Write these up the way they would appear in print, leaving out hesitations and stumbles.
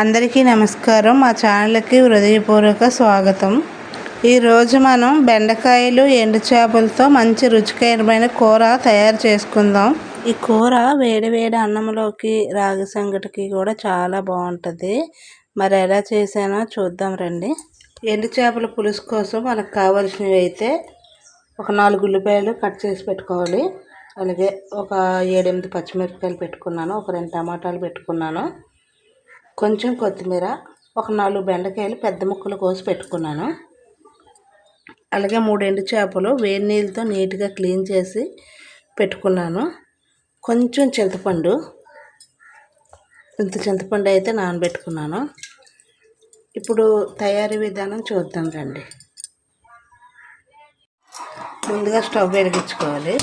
అందరికీ నమస్కారం. మా ఛానల్కి హృదయపూర్వక స్వాగతం. ఈరోజు మనం బెండకాయలు ఎండు చేపలతో మంచి రుచికరమైన కూర తయారు చేసుకుందాం. ఈ కూర వేడి వేడి అన్నంలోకి రాగి సంగటికి కూడా చాలా బాగుంటుంది. మరి ఎలా చేసానో చూద్దాం రండి. ఎండు చేపల పులుసు కోసం మనకు కావాల్సినవి అయితే ఒక 4 ఉల్లిపాయలు కట్ చేసి పెట్టుకోవాలి. అలాగే ఒక 7-8 పచ్చిమిరపకాయలు పెట్టుకున్నాను. ఒక 2 టమాటాలు పెట్టుకున్నాను. కొంచెం కొత్తిమీర, ఒక 4 బెండకాయలు పెద్ద ముక్కలు కోసి పెట్టుకున్నాను. అలాగే 3 ఎండు చేపలు వేడి నీళ్ళతో నీట్గా క్లీన్ చేసి పెట్టుకున్నాను. కొంచెం చింతపండు, ఇంత చింతపండు అయితే నానబెట్టుకున్నాను. ఇప్పుడు తయారీ విధానం చూద్దాం రండి. ముందుగా స్టవ్ వెలిగించుకోవాలి.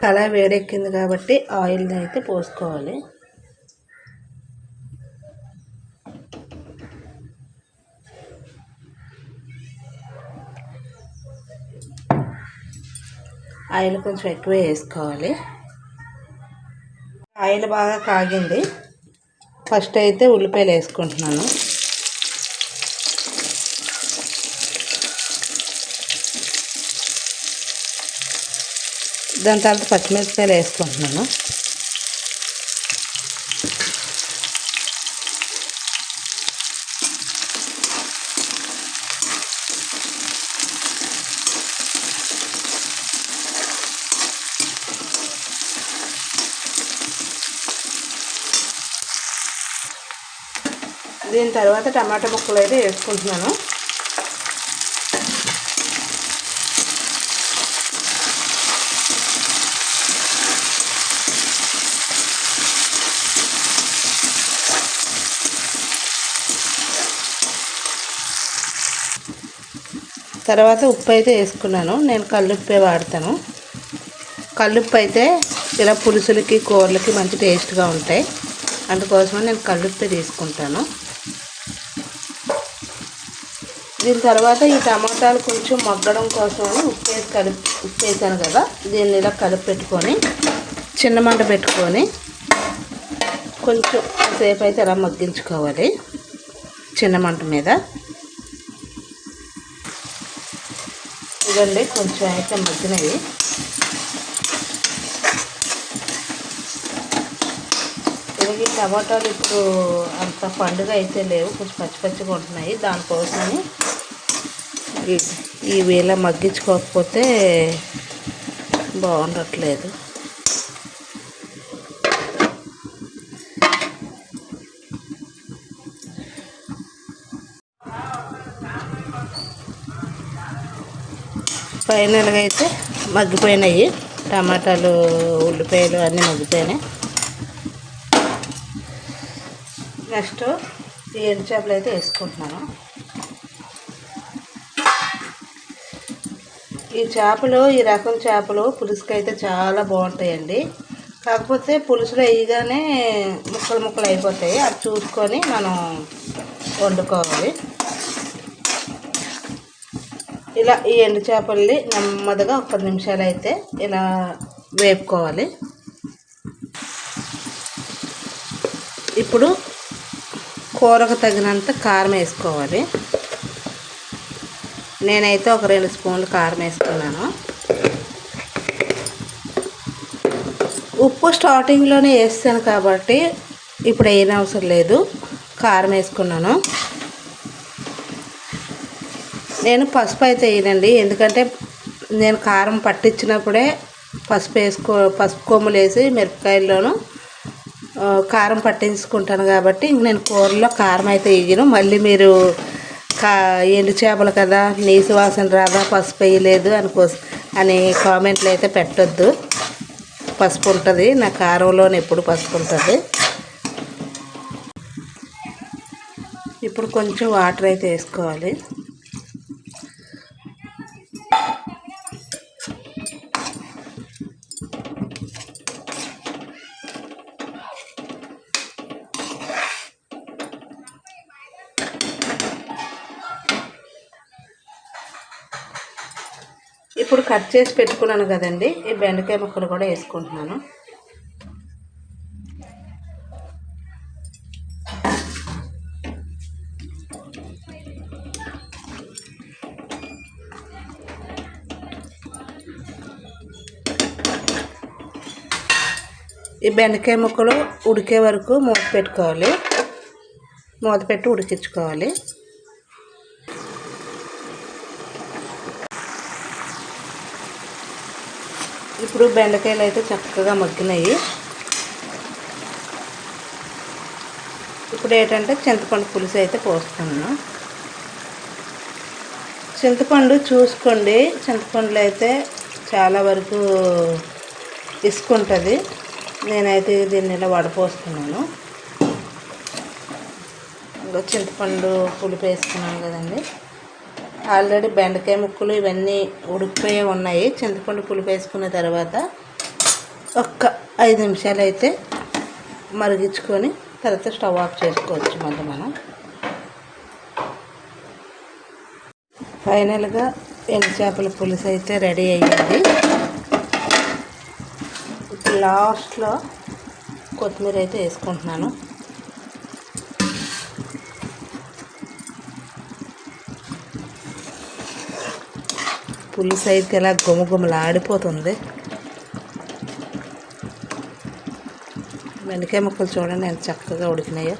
కళాయి వేడెక్కింది కాబట్టి ఆయిల్ అయితే పోసుకోవాలి. ఆయిల్ కొంచెం ఎక్కువ వేసుకోవాలి. ఆయిల్ బాగా కాగింది. ఫస్ట్ అయితే ఉల్లిపాయలు వేసుకుంటున్నాను. దాని తర్వాత పచ్చిమిరపకాయలు వేసుకుంటున్నాను. దీని తర్వాత టమాటా ముక్కలు అయితే వేసుకుంటున్నాను. తర్వాత ఉప్పు అయితే వేసుకున్నాను. నేను కల్లుప్పే వాడతాను. కల్లుప్పు అయితే ఇలా పులుసులకి కూరలకి మంచి టేస్ట్గా ఉంటాయి. అందుకోసమే నేను కల్లుప్పే తీసుకుంటాను. దీని తర్వాత ఈ టమాటాలు కొంచెం మగ్గడం కోసమని ఉప్పు వేసాను కదా, దీన్ని ఇలా కలిపి పెట్టుకొని చిన్న మంట పెట్టుకొని కొంచెం సేపు అయితే ఇలా మగ్గించుకోవాలి చిన్న మంట మీద. ఇదండి కొంచెం అయితే మగ్గినవి. ఈ టమాటాలు ఇప్పుడు అంత పండుగ అయితే లేవు, కొంచెం పచ్చి పచ్చిగా ఉంటున్నాయి. దానికోసమని ఈ వేళ మగ్గించుకోకపోతే బాగుండట్లేదు. ఫైనల్గా అయితే మగ్గిపోయినాయి. టమాటాలు ఉల్లిపాయలు అన్నీ మగ్గిపోయినాయి. నెక్స్ట్ ఈ ఎండు చేపలు అయితే వేసుకుంటున్నాను. ఈ రకం చేపలు పులుసుకి అయితే చాలా బాగుంటాయండి. కాకపోతే పులుసులో వేయగానే ముక్కలు ముక్కలు అయిపోతాయి. అది చూసుకొని మనం వండుకోవాలి. ఇలా ఈ ఎండు చేపల్ని నెమ్మదిగా ఒక 10 నిమిషాలు అయితే ఇలా వేపుకోవాలి. ఇప్పుడు కూరకు తగినంత కారం వేసుకోవాలి. నేనైతే ఒక 2 స్పూన్లు కారం వేసుకున్నాను. ఉప్పు స్టార్టింగ్లోనే వేస్తాను కాబట్టి ఇప్పుడు వేయనవసరం లేదు. కారం వేసుకున్నాను. నేను పసుపు అయితే వేయనండి, ఎందుకంటే నేను కారం పట్టించినప్పుడే పసుపు కొమ్ములు వేసి మిరపకాయల్లోనూ కారం పట్టించుకుంటాను కాబట్టి ఇంక నేను కూరలో కారం అయితే వేయను. మళ్ళీ మీరు ఎండు చేపలు కదా నీసు వాసన రాదా పసుపు వేయలేదు అని కామెంట్లు అయితే పెట్టొద్దు. పసుపు ఉంటుంది, నా కారంలోనే ఎప్పుడు పసుపు ఉంటుంది. ఇప్పుడు కొంచెం వాటర్ అయితే వేసుకోవాలి. ఇప్పుడు కట్ చేసి పెట్టుకున్నాను కదండి, ఈ బెండకాయ ముక్కలు కూడా వేసుకుంటున్నాను. ఈ బెండకాయ ముక్కలు ఉడికే వరకు మూత పెట్టుకోవాలి. మూత పెట్టి ఉడికించుకోవాలి. ఇప్పుడు బెండకాయలు అయితే చక్కగా మగ్గినాయి. ఇప్పుడు ఏంటంటే చింతపండు పులుసు అయితే పోస్తున్నాను. చింతపండు చూసుకోండి, చింతపండులో అయితే చాలా వరకు ఇసుకుంటుంది. నేనైతే దీన్ని ఇలా వడపోస్తున్నాను. ఇంకా చింతపండు పులుపు వేసుకున్నాను కదండి. ఆల్రెడీ బెండకాయ ముక్కలు ఇవన్నీ ఉడికిపోయి ఉన్నాయి. చింతపండు పులుపు వేసుకున్న తర్వాత ఒక్క 5 నిమిషాలు అయితే మరిగించుకొని తర్వాత స్టవ్ ఆఫ్ చేసుకోవచ్చు. మళ్ళీ మనం ఫైనల్గా ఎండు చేపల పులుసు అయితే రెడీ అయ్యింది. ఇప్పుడు లాస్ట్లో కొత్తిమీర అయితే వేసుకుంటున్నాను. పులుసు అయితే ఇలా గుమగుమలాడిపోతుంది. బెండకాయ ముక్కలు చూడండి ఎంత చక్కగా ఉడికినాయో.